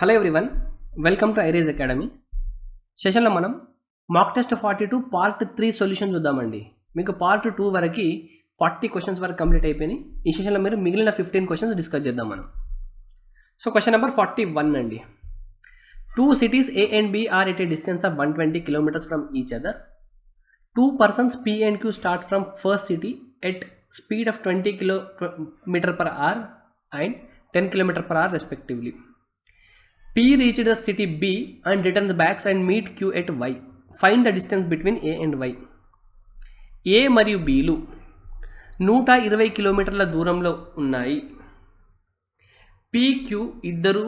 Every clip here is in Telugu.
Hello everyone, welcome to ఐరేజ్ academy. సెషన్లో మనం మాక్ టెస్ట్ 42 పార్ట్ 3 సొల్యూషన్ చూద్దామండి. మీకు పార్ట్ 2 వరకు 40 క్వశ్చన్స్ వరకు కంప్లీట్ అయిపోయినాయి. ఈ సెషన్లో మీరు మిగిలిన 15 క్వశ్చన్స్ డిస్కస్ చేద్దాం మనం. సో క్వశ్చన్ నెంబర్ 41 అండి. 2 cities A and B are at a distance of 120 kilometers from each other. 2 persons P and Q start from first city at speed of 20 km per hour and 10 km per hour respectively. P reached the city B and returns back and meet Q at Y. Find the distance between A and Y. A మరియు Bలు 120 కిలోమీటర్ల దూరంలో ఉన్నాయి. PQ ఇద్దరు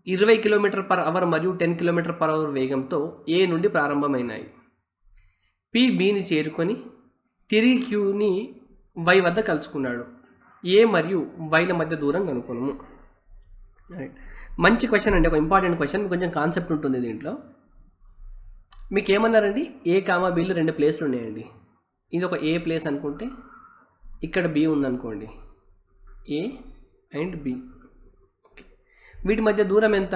20 km/h మరియు 10 km/h వేగంతో A నుండి ప్రారంభమైనాయి. P Bని చేరుకొని తిరిగి Qని Y వద్ద కలుసుకున్నాడు. A మరియు Yల మధ్య దూరం కనుక్కొనుము. మంచి క్వశ్చన్ అండి, ఒక ఇంపార్టెంట్ క్వశ్చన్. కొంచెం కాన్సెప్ట్ ఉంటుంది దీంట్లో. మీకు ఏమన్నారండి, A, Bలు 2 ప్లేస్లు ఉన్నాయండి. ఇది ఒక A ప్లేస్ అనుకుంటే ఇక్కడ B ఉందనుకోండి, A అండ్ B. వీటి మధ్య దూరం ఎంత?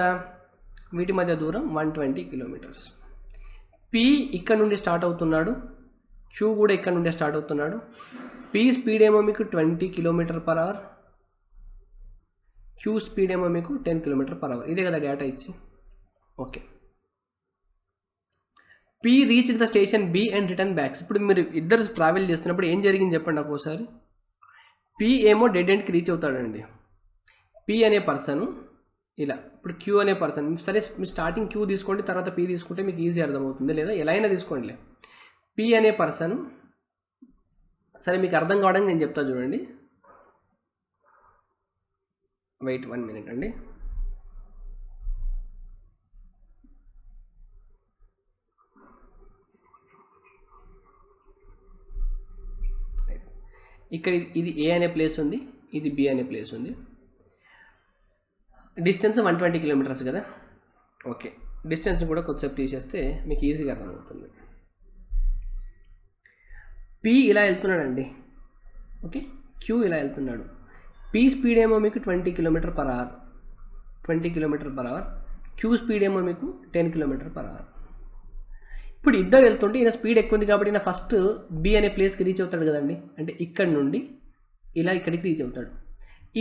వీటి మధ్య దూరం 120 కిలోమీటర్స్. P ఇక్కడ నుండి స్టార్ట్ అవుతున్నాడు, Q కూడా ఇక్కడ నుండి స్టార్ట్ అవుతున్నాడు. P స్పీడ్ ఏమో మీకు 20 km/h, Q స్పీడ్ ఏమో మీకు 10 km/h. ఇదే కదా డేటా ఇచ్చి. Okay, P reach the station B and return backs. ఇప్పుడు మీరు ఇద్దరు ట్రావెల్ చేస్తున్నప్పుడు ఏం జరిగింది చెప్పండి నాకు ఒకసారి. P ఏమో డెడ్ ఎండ్కి రీచ్ అవుతాడండి. P అనే పర్సన్ ఇలా, ఇప్పుడు Q అనే పర్సన్, సరే మీరు స్టార్టింగ్ Q తీసుకోండి, తర్వాత P తీసుకుంటే మీకు ఈజీ అర్థమవుతుంది, లేదా ఎలా అయినా తీసుకోండిలే. P అనే పర్సన్, సరే మీకు అర్థం కావడానికి నేను చెప్తా చూడండి. వెయిట్ 1 minute అండి. ఇక్కడ ఇది A అనే ప్లేస్ ఉంది, ఇది B అనే ప్లేస్ ఉంది. డిస్టెన్స్ 120 కిలోమీటర్స్ కదా. ఓకే, డిస్టెన్స్ కూడా కొద్దిసేపు తీసేస్తే మీకు ఈజీగా అర్థమవుతుంది. P ఇలా వెళ్తున్నాడండి. ఓకే, Q ఇలా వెళ్తున్నాడు. P స్పీడ్ ఏమో మీకు 20 km/h, 20 km/h. Q స్పీడ్ ఏమో మీకు 10 km/h. ఇప్పుడు ఇద్దరు వెళ్తుంటే ఈయన స్పీడ్ ఎక్కువ ఉంది కాబట్టి ఈయన ఫస్ట్ B అనే ప్లేస్కి రీచ్ అవుతాడు కదండి. అంటే ఇక్కడ నుండి ఇలా ఇక్కడికి రీచ్ అవుతాడు.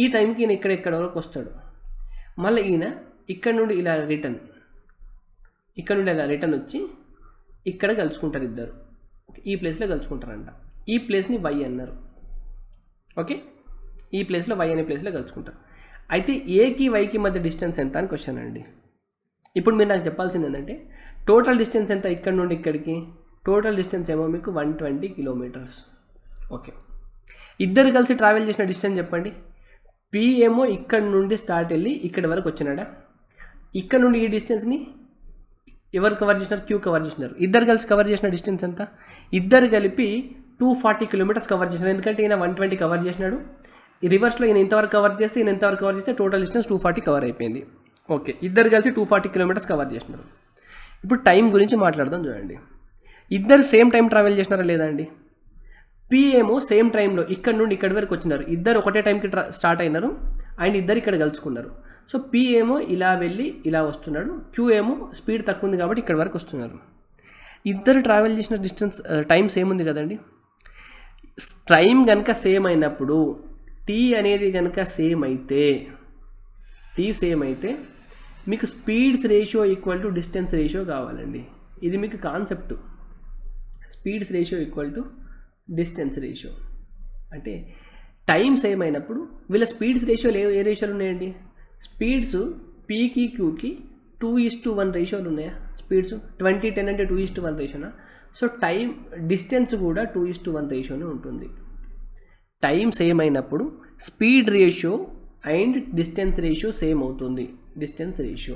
ఈ టైంకి ఈయన ఇక్కడ వరకు వస్తాడు. మళ్ళీ ఈయన ఇక్కడ నుండి ఇలా రిటర్న్, ఇక్కడ నుండి ఇలా రిటర్న్ వచ్చి ఇక్కడ కలుసుకుంటారు ఇద్దరు. ఈ ప్లేస్లో కలుసుకుంటారంట. ఈ ప్లేస్ని Y అన్నారు. ఓకే, ఈ ప్లేస్లో Y అనే ప్లేస్లో కలుసుకుంటారు. అయితే ఏకి వైకి మధ్య డిస్టెన్స్ ఎంత అని క్వశ్చన్ అండి. ఇప్పుడు మీరు నాకు చెప్పాల్సింది ఏంటంటే టోటల్ డిస్టెన్స్ ఎంత ఇక్కడ నుండి ఇక్కడికి? టోటల్ డిస్టెన్స్ ఏమో మీకు 120 కిలోమీటర్స్. ఓకే, ఇద్దరు కలిసి ట్రావెల్ చేసిన డిస్టెన్స్ చెప్పండి. P ఏమో ఇక్కడ నుండి స్టార్ట్ వెళ్ళి ఇక్కడి వరకు వచ్చినాడా? ఇక్కడ నుండి ఈ డిస్టెన్స్ని ఎవరు కవర్ చేసినారు? Q కవర్ చేసినారు. ఇద్దరు కలిసి కవర్ చేసిన డిస్టెన్స్ ఎంత? ఇద్దరు కలిపి 240 కిలోమీటర్స్ కవర్ చేసినారు. ఎందుకంటే ఈయన 120 కవర్ చేసినాడు. ఈ రివర్స్లో ఈయన ఇంతవరకు కవర్ చేస్తే ఈయన ఎంతవరకు కవర్ చేస్తే టోటల్ డిస్టెన్స్ 240 కవర్ అయిపోయింది. ఓకే, ఇద్దరు కలిసి 240 కిలోమీటర్స్ కవర్ చేసినారు. ఇప్పుడు టైం గురించి మాట్లాడదాం చూడండి. ఇద్దరు సేమ్ టైం ట్రావెల్ చేసినారా లేదా అండి? P ఏమో సేమ్ టైంలో ఇక్కడ నుండి ఇక్కడి వరకు వచ్చినారు. ఇద్దరు ఒకటే టైంకి స్టార్ట్ అయినారు అండ్ ఇద్దరు ఇక్కడ కలుసుకున్నారు. సో P ఏమో ఇలా వెళ్ళి ఇలా వస్తున్నాడు, Q ఏమో స్పీడ్ తక్కువ ఉంది కాబట్టి ఇక్కడ వరకు వస్తున్నారు. ఇద్దరు ట్రావెల్ చేసిన డిస్టెన్స్ టైం సేమ్ ఉంది కదండి. టైం కనుక సేమ్ అయినప్పుడు T అనేది కనుక సేమ్ అయితే, T సేమ్ అయితే మీకు speeds ratio equal to distance ratio కావాలండి. ఇది మీకు concept. Speeds ratio equal to distance ratio అంటే టైం సేమ్ అయినప్పుడు వీళ్ళ స్పీడ్స్ రేషియోలు ఏ రేషియోలు ఉన్నాయండి? స్పీడ్స్ Pకి Qకి 2:1 రేషియోలు ఉన్నాయా? స్పీడ్స్ 20:10 అంటే 2:1 రేషియోనా? సో టైం డిస్టెన్స్ కూడా 2:1 రేషియోనే ఉంటుంది. టైం సేమ్ అయినప్పుడు speed ratio and distance ratio same అవుతుంది. Distance ratio.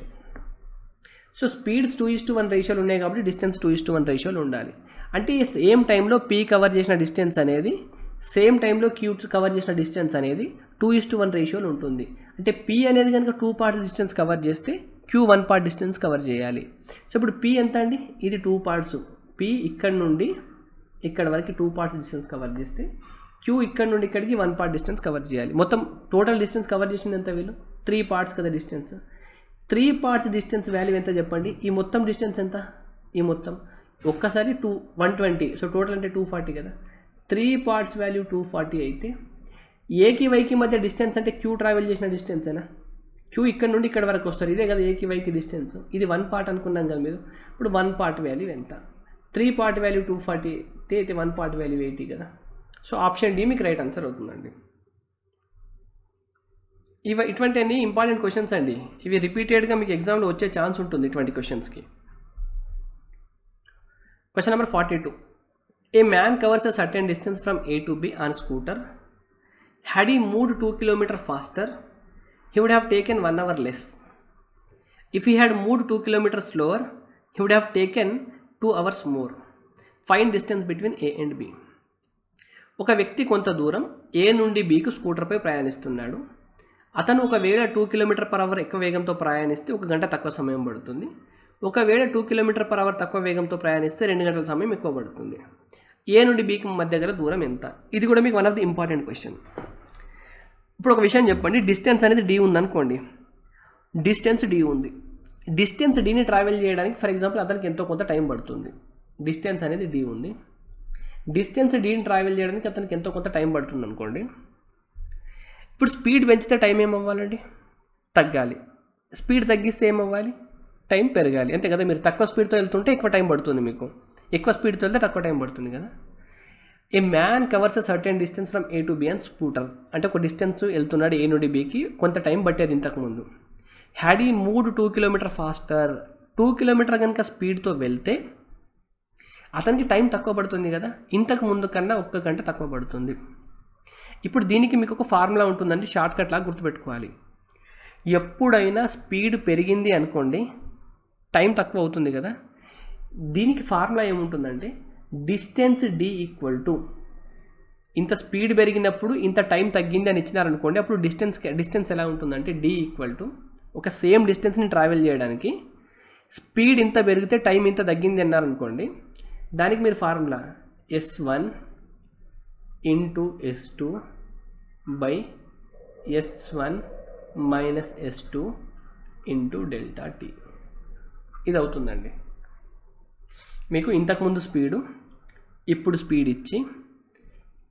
సో స్పీడ్స్ 2:1 రేషియోలు ఉన్నాయి కాబట్టి డిస్టెన్స్ 2:1 రేషియోలు ఉండాలి. అంటే సేమ్ టైంలో P కవర్ చేసిన డిస్టెన్స్ అనేది సేమ్ టైంలో Q కవర్ చేసిన డిస్టెన్స్ అనేది 2:1 రేషియోలు ఉంటుంది. అంటే P అనేది కనుక 2 పార్ట్స్ డిస్టెన్స్ కవర్ చేస్తే Q 1 పార్ట్ డిస్టెన్స్ కవర్ చేయాలి. సో ఇప్పుడు P ఎంత అండి? ఇది 2 పార్ట్స్. P ఇక్కడ నుండి ఇక్కడ వరకు 2 పార్ట్స్ డిస్టెన్స్ కవర్ చేస్తే Q ఇక్కడ నుండి ఇక్కడికి 1 పార్ట్ డిస్టెన్స్ కవర్ చేయాలి. మొత్తం టోటల్ డిస్టెన్స్ కవర్ చేసింది ఎంత? వీళ్ళు 3 పార్ట్స్ కదా డిస్టెన్స్. 3 పార్ట్స్ డిస్టెన్స్ వాల్యూ ఎంత చెప్పండి. ఈ మొత్తం డిస్టెన్స్ ఎంత, ఈ మొత్తం ఒక్కసారి 120, సో టోటల్ అంటే 240 కదా. 3 పార్ట్స్ వాల్యూ 240 అయితే ఏకి వైకి మధ్య డిస్టెన్స్ అంటే క్యూ ట్రావెల్ చేసిన డిస్టెన్సేనా. క్యూ ఇక్కడ నుండి ఇక్కడ వరకు వస్తారు, ఇదే కదా ఏకి వైకి డిస్టెన్స్. ఇది 1 పార్ట్ అనుకున్నాం కదా మీరు. ఇప్పుడు 1 పార్ట్ వాల్యూ ఎంత, 3 పార్ట్ వాల్యూ 240 అయితే 1 పార్ట్ వాల్యూ 80 కదా. సో ఆప్షన్ డి మీకు రైట్ ఆన్సర్ అవుతుందండి. ఇటువంటి అన్ని ఇంపార్టెంట్ క్వశ్చన్స్ అండి. ఇవి రిపీటెడ్గా మీకు ఎగ్జామ్లో వచ్చే ఛాన్స్ ఉంటుంది ఇటువంటి క్వశ్చన్స్కి. Question number 42. A man covers a certain distance from A to B on scooter. Had he moved 2 km faster, he would have taken 1 hour less. If he had moved 2 km slower, he would have taken 2 hours more. Find distance between A and B. ఒక వ్యక్తి కొంత దూరం A నుండి Bకు స్కూటర్పై ప్రయాణిస్తున్నాడు. అతను ఒకవేళ 2 km/h ఎక్కువ వేగంతో ప్రయాణిస్తే 1 గంట తక్కువ సమయం పడుతుంది. ఒకవేళ 2 km/h తక్కువ వేగంతో ప్రయాణిస్తే 2 గంటల సమయం ఎక్కువ పడుతుంది. ఏ నుండి బీకి మధ్య గల దూరం ఎంత. ఇది కూడా మీకు one of the important question. ఇప్పుడు ఒక విషయం చెప్పండి, డిస్టెన్స్ అనేది డి ఉందనుకోండి, డిస్టెన్స్ డి ఉంది. డిస్టెన్స్ డీని ట్రావెల్ చేయడానికి ఫర్ ఎగ్జాంపుల్ అతనికి ఎంతో కొంత టైం పడుతుంది. డిస్టెన్స్ అనేది డి ఉంది, డిస్టెన్స్ డీని ట్రావెల్ చేయడానికి అతనికి ఎంతో కొంత టైం పడుతుంది అనుకోండి. ఇప్పుడు స్పీడ్ పెంచితే టైం ఏమవ్వాలండి, తగ్గాలి. స్పీడ్ తగ్గిస్తే ఏమవ్వాలి, టైం పెరగాలి. అంతే కదా. మీరు తక్కువ స్పీడ్తో వెళ్తుంటే ఎక్కువ టైం పడుతుంది, మీకు ఎక్కువ స్పీడ్తో వెళ్తే తక్కువ టైం పడుతుంది కదా. ఏ man covers a certain distance from A to B అని స్కూటర్ అంటే ఒక డిస్టెన్స్ వెళ్తున్నాడు ఏ నుండి బీకి, కొంత టైం పట్టేది ఇంతకుముందు. హ్యాడ్ ఈ మూవ్డ్ 2 km ఫాస్టర్, 2 km కనుక స్పీడ్తో వెళ్తే అతనికి టైం తక్కువ పడుతుంది కదా, ఇంతకు ముందు కన్నా 1 గంట తక్కువ పడుతుంది. ఇప్పుడు దీనికి మీకు ఒక ఫార్ములా ఉంటుందండి, షార్ట్ కట్ లాగా గుర్తుపెట్టుకోవాలి. ఎప్పుడైనా స్పీడ్ పెరిగింది అనుకోండి టైం తక్కువ అవుతుంది కదా. దీనికి ఫార్ములా ఏముంటుందంటే డిస్టెన్స్ డి ఈక్వల్ టు, ఇంత స్పీడ్ పెరిగినప్పుడు ఇంత టైం తగ్గింది అని ఇచ్చినారనుకోండి, అప్పుడు డిస్టెన్స్ ఎలా ఉంటుందంటే డి ఈక్వల్ టు ఒక సేమ్ డిస్టెన్స్ని ట్రావెల్ చేయడానికి స్పీడ్ ఇంత పెరిగితే టైం ఇంత తగ్గింది అన్నారనుకోండి, దానికి మీరు formula S1 into S2 by S1 minus S2 into delta T, ఇది అవుతుందండి. మీకు ఇంతకుముందు స్పీడు ఇప్పుడు స్పీడ్ ఇచ్చి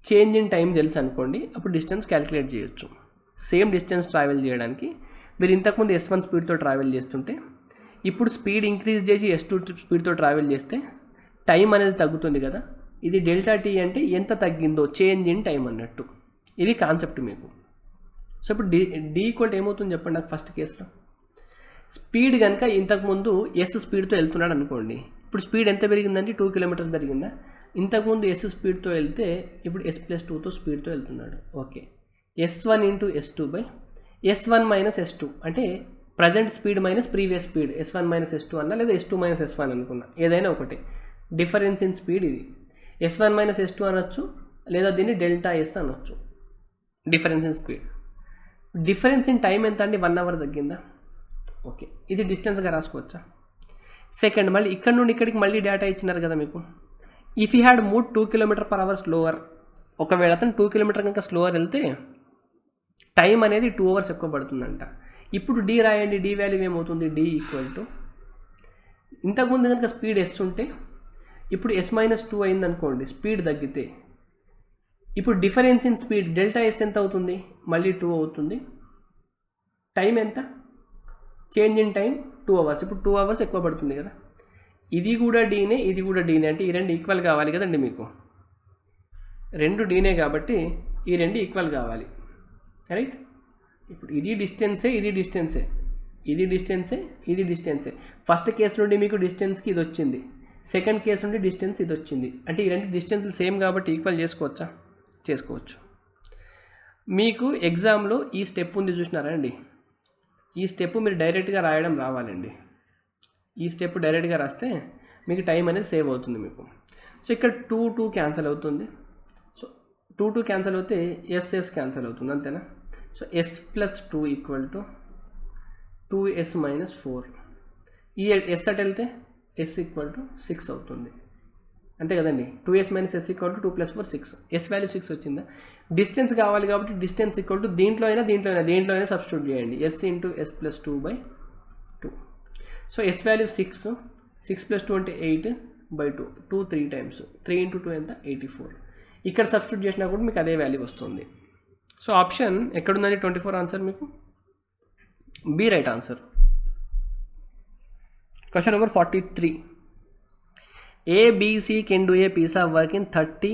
చేంజ్ ఇన్ టైం తెలుసు అనుకోండి, అప్పుడు డిస్టెన్స్ క్యాలిక్యులేట్ చేయొచ్చు. సేమ్ డిస్టెన్స్ ట్రావెల్ చేయడానికి మీరు ఇంతకుముందు S1 స్పీడ్తో ట్రావెల్ చేస్తుంటే ఇప్పుడు స్పీడ్ ఇంక్రీజ్ చేసి S2 స్పీడ్తో ట్రావెల్ చేస్తే టైం అనేది తగ్గుతుంది కదా. ఇది డెల్టా టీ అంటే ఎంత తగ్గిందో చేంజ్ ఇన్ టైం అన్నట్టు, ఇది కాన్సెప్ట్ మీకు. సో ఇప్పుడు డి ఈక్వల్ ఏమవుతుంది చెప్పండి నాకు. ఫస్ట్ కేసులో స్పీడ్ కనుక ఇంతకుముందు ఎస్ స్పీడ్తో వెళ్తున్నాడు అనుకోండి, ఇప్పుడు స్పీడ్ ఎంత పెరిగిందంటే 2 km పెరిగిందా. ఇంతకుముందు ఎస్ స్పీడ్తో వెళ్తే ఇప్పుడు S+2తో స్పీడ్తో వెళ్తున్నాడు. Okay, S1 into S2 by S1 minus S2 అంటే present speed minus previous speed, S1 minus S2 అన్నా లేదా S2 మైనస్ S1 అనుకున్నా, ఏదైనా ఒకటి. డిఫరెన్స్ ఇన్ స్పీడ్ ఇది S1 మైనస్ S2 అనొచ్చు, లేదా దీన్ని డెల్టా ఎస్ అనొచ్చు. Difference in speed. Difference in time ఎంత అండి, 1 అవర్ తగ్గిందా. ఓకే, ఇది డిస్టెన్స్గా రాసుకోవచ్చా. సెకండ్, మళ్ళీ ఇక్కడ నుండి ఇక్కడికి మళ్ళీ డేటా ఇచ్చినారు కదా మీకు. If you had move 2 km/h slower, ఒకవేళ అతను 2 km కనుక స్లోవర్ వెళ్తే టైం అనేది 2 hours ఎక్కువ పడుతుందంట. ఇప్పుడు డి రాయండి, డి వాల్యూ ఏమవుతుంది, డి ఈక్వల్ టు ఇంతకుముందు కనుక స్పీడ్ ఎస్ ఉంటే ఇప్పుడు S-2 అయింది అనుకోండి, స్పీడ్ తగ్గితే ఇప్పుడు difference in speed delta s ఎంత అవుతుంది, మళ్ళీ 2 అవుతుంది. టైం ఎంత, చేంజ్ ఇన్ టైం 2 hours, ఇప్పుడు 2 hours ఎక్కువ పడుతుంది కదా. ఇది కూడా డీనే, ఇది కూడా డీనే, అంటే ఈ రెండు ఈక్వల్ కావాలి కదండి మీకు. రెండు డీనే కాబట్టి ఈ రెండు ఈక్వల్ కావాలి, రైట్. ఇప్పుడు ఇది డిస్టెన్సే, ఇది డిస్టెన్సే, ఇది డిస్టెన్సే, ఇది డిస్టెన్సే. ఫస్ట్ కేసు నుండి మీకు డిస్టెన్స్కి ఇది వచ్చింది, సెకండ్ కేసు నుండి డిస్టెన్స్ ఇది వచ్చింది, అంటే ఈ రెండు డిస్టెన్స్లు సేమ్ కాబట్టి ఈక్వల్ చేసుకోవచ్చా, చేసుకోవచ్చు. మీకు ఎగ్జామ్లో ఈ స్టెప్ ఉంది చూసినారా అండి, ఈ స్టెప్ మీరు డైరెక్ట్గా రాయడం రావాలండి. ఈ స్టెప్ డైరెక్ట్గా రాస్తే మీకు టైం అనేది సేవ్ అవుతుంది మీకు. సో ఇక్కడ 2 క్యాన్సిల్ అవుతుంది. సో 2 క్యాన్సిల్ అవుతే ఎస్ క్యాన్సిల్ అవుతుంది, అంతేనా. So S+2 equal to 2s minus 4. ఈ ఎస్ అట్ వెళ్తే S ఈక్వల్ టు 6 అవుతుంది, అంతే కదండి. 2s minus S equal to 2 + 4 6. S value 6 వచ్చిందా. డిస్టెన్స్ కావాలి కాబట్టి డిస్టెన్స్ ఈక్వల్ టు దీంట్లో అయినా సబ్స్టిట్యూట్ చేయండి. S into S+2 by so S value 6, 6 + 2 అంటే 8/2, 2 3 times, 3 × 2 ఎంత 84. ఇక్కడ సబ్స్టిట్యూట్ చేసినా కూడా మీకు అదే వాల్యూ వస్తుంది. సో ఆప్షన్ ఎక్కడుందండి 24 ఆన్సర్ మీకు B right answer. Question number 43. A, B, C can do a piece of work in 30,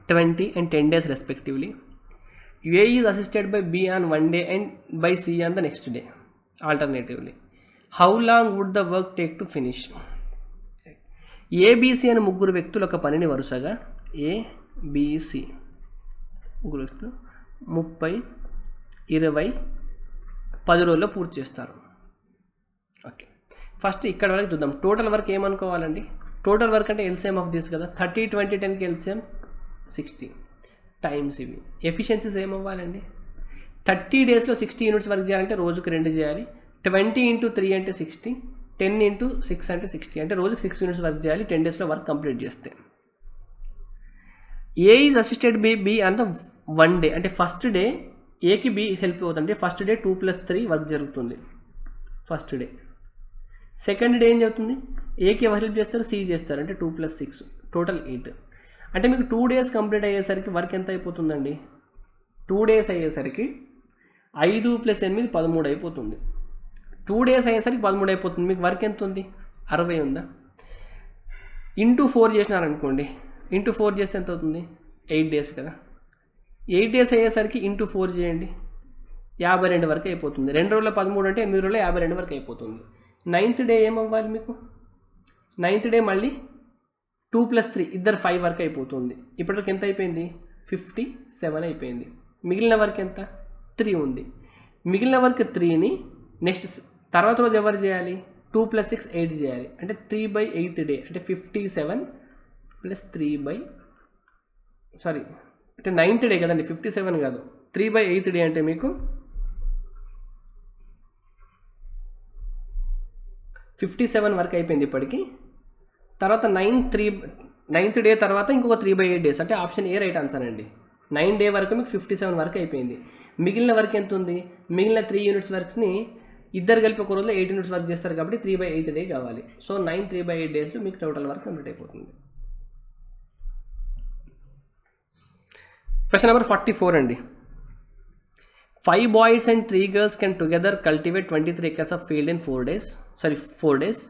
20 and 10 days respectively. A is assisted by B on one day and by C on the next day alternatively. How long would the work take to finish? ABC అనే ముగ్గురు వ్యక్తులు ఒక పనిని వరుసగా ABC ముగ్గురు వ్యక్తులు 30, 20, 10 రోజుల్లో పూర్తి చేస్తారు. ఓకే, ఫస్ట్ ఇక్కడ వరకు చూద్దాం. టోటల్ వర్క్ ఏమనుకోవాలండి? టోటల్ వర్క్ అంటే ఎల్సిఎం ఆఫ్ దిస్ కదా, 30, 20, 10కి ఎల్సిఎం 60 టైమ్స్ ఇవి. ఎఫిషియన్సీస్ ఏమవ్వాలండి? 30 డేస్లో 60 యూనిట్స్ వర్క్ చేయాలంటే రోజుకు 2 చేయాలి. 20 × 3 అంటే 60, 10 × 6 అంటే 60, అంటే రోజుకి 6 యూనిట్స్ వర్క్ చేయాలి 10 డేస్లో వర్క్ కంప్లీట్ చేస్తే. ఏ ఈజ్ అసిస్టెడ్ బై బి అంత 1 డే, అంటే ఫస్ట్ డే ఏకి బి హెల్ప్ అవుతుంది. ఫస్ట్ డే 2 + 3 వర్క్ జరుగుతుంది ఫస్ట్ డే. సెకండ్ డే ఏం జరుగుతుంది? ఏకి ఎవరు హెల్ప్ చేస్తారు? సి చేస్తారు, అంటే 2 + 6 టోటల్ 8. అంటే మీకు 2 డేస్ కంప్లీట్ అయ్యేసరికి వర్క్ ఎంత అయిపోతుందండి? 2 డేస్ అయ్యేసరికి 5 + 8 13 అయిపోతుంది. 2 డేస్ అయ్యేసరికి 13 అయిపోతుంది. మీకు వర్క్ ఎంత ఉంది? 60 ఉందా? ఇంటూ 4 చేసినారనుకోండి, ఇంటూ 4 చేస్తే ఎంత అవుతుంది? 8 డేస్ కదా. 8 డేస్ అయ్యేసరికి ఇంటూ 4 చేయండి, 52 వరకు అయిపోతుంది. 2 రోజుల 13 అంటే 8 రోజుల్లో 52 వరకు అయిపోతుంది. 9th డే ఏమవ్వాలి మీకు? 9th డే మళ్ళీ 2 + 3 ఇద్దరు 5 వరకు అయిపోతుంది. ఇప్పటివరకు ఎంత అయిపోయింది? 57 అయిపోయింది. మిగిలిన వర్క్ ఎంత? 3 ఉంది. మిగిలిన వర్క్ 3ని నెక్స్ట్ తర్వాత రోజు ఎవరు చేయాలి? 2 + 6 8 చేయాలి, అంటే 3/8th డే, అంటే 57 + 3 అంటే 9th డే కదండి, 57 కాదు, 3/8th డే అంటే మీకు 57 వరకు అయిపోయింది ఇప్పటికి. తర్వాత 9th డే తర్వాత ఇంకొక 3/8 డేస్, అంటే ఆప్షన్ ఏ రైట్ ఆన్సర్ అండి. 9 డే వరకు మీకు 57 వరకు అయిపోయింది. మిగిలిన వర్క్ ఎంత ఉంది? మిగిలిన 3 యూనిట్స్ వర్క్స్ని ఇద్దరు కలిపి ఒక రోజులో 8 యూనిట్స్ వర్క్ చేస్తారు కాబట్టి 3/8th డే కావాలి. సో 9 3/8 డేస్లో మీకు టోటల్ వర్క్ కంప్లీట్ అయిపోతుంది. క్వశ్చన్ నెంబర్ 44 అండి. 5 boys and 3 girls can together cultivate 23 acres of field in 4 days.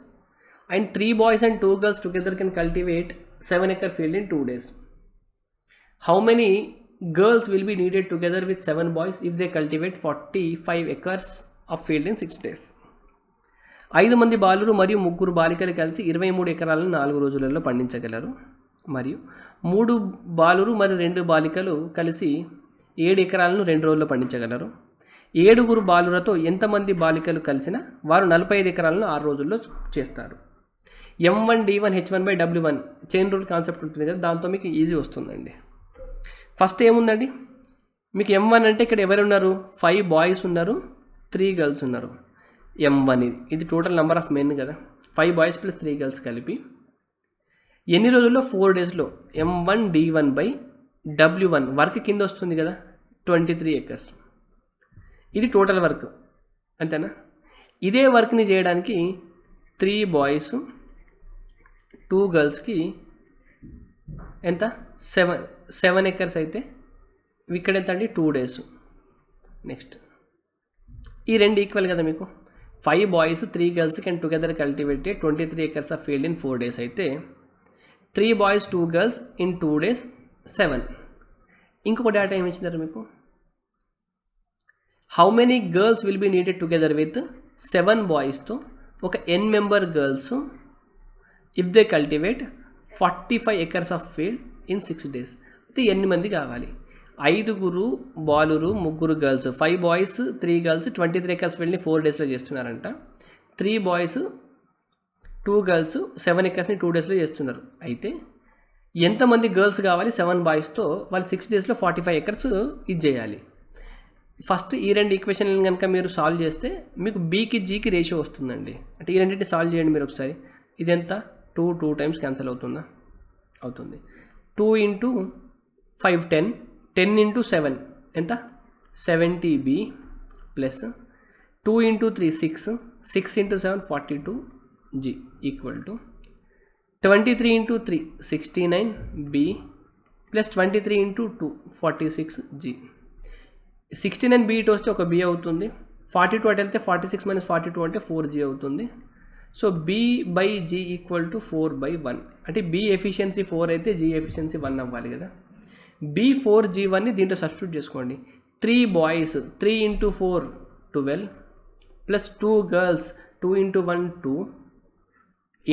And 3 boys and 2 girls together can cultivate 7-acre field in 2 days. How many girls will be needed together with 7 boys if they cultivate 45 acres of field in 6 days? 5 మంది బాలురు మరియు 3 బాలికలు కలిసి 23 ఎకరాలను 4 రోజులలో పండించగలరు. మరియు 3 బాలురు మరియు 2 బాలికలు కలిసి 7 ఎకరాలను 2 రోజుల్లో పండించగలరు. 7 బాలురతో ఎంతమంది బాలికలు కలిసినా వారు 45 ఎకరాలను 6 రోజుల్లో చేస్తారు. M1 D1 H1/W1 chain rule concept ఉంటుంది కదా, దాంతో మీకు ఈజీ వస్తుందండి. ఫస్ట్ ఏముందండి మీకు? M1 అంటే ఇక్కడ ఎవరు ఉన్నారు? 5 బాయ్స్ ఉన్నారు, 3 గర్ల్స్ ఉన్నారు. M1 ఇది టోటల్ నెంబర్ ఆఫ్ మెన్ కదా, 5 బాయ్స్ + 3 గర్ల్స్ కలిపి ఎన్ని రోజుల్లో? 4 డేస్లో. M1 D1/W1 వర్క్ కింద వస్తుంది కదా, 23 acres. ఇది టోటల్ వర్క్, అంతేనా? ఇదే వర్క్ని చేయడానికి 3 బాయ్స్ 2 గర్ల్స్కి ఎంత? 7 acres అయితే ఇక్కడ ఎంత అండి? 2 days. నెక్స్ట్ ఈ రెండు ఈక్వల్ కదా మీకు. 5 boys 3 girls can together cultivate 23 acres of field in 4 days అయితే 3 బాయ్స్ 2 గర్ల్స్ ఇన్ 2 days 7. ఇంకొక డేటా ఏమి ఇచ్చినారు మీకు? How many girls will be needed together with 7 బాయ్స్తో ఒక n member girls if they cultivate 45 acres of field in 6 days. అయితే ఎన్ని మంది కావాలి? 5 బాలురు 3 గర్ల్స్, 5 బాయ్స్ 3 గర్ల్స్ 23 acres ఫీల్డ్ని 4 daysలో చేస్తున్నారంట. 3 బాయ్స్ 2 గర్ల్స్ 7 acresని 2 daysలో చేస్తున్నారు. అయితే ఎంతమంది గర్ల్స్ కావాలి 7 బాయ్స్తో? వాళ్ళు 6 daysలో 45 acres ఇది చేయాలి. ఫస్ట్ ఈ రెండు ఈక్వేషన్లను కనుక మీరు సాల్వ్ చేస్తే మీకు బీకి జీకి రేషియో వస్తుందండి. అంటే ఈ రెండింటిని సాల్వ్ చేయండి మీరు ఒకసారి. ఇది ఎంత? 2 టైమ్స్ క్యాన్సిల్ అవుతుందా? అవుతుంది. 2 × 5 10, 10 × 7 ఎంత? 70B plus 2 × 3 6, 6 × 7 42, G equal to 23 into 3 69 B plus 23 into 2 46 G. 69 B ఇటు వస్తే ఒక B అవుతుంది, 42 అటు వెళ్తే 46 minus 42 అంటే 4G అవుతుంది. So B by G equal to 4/1. అంటే B ఎఫిషియన్సీ 4 అయితే G ఎఫిషియన్సీ 1 అవ్వాలి కదా. B 4G1ని దీంట్లో సబ్స్టిట్యూట్ చేసుకోండి. 3 boys 3 into 4 12 plus 2 girls 2 into 1 2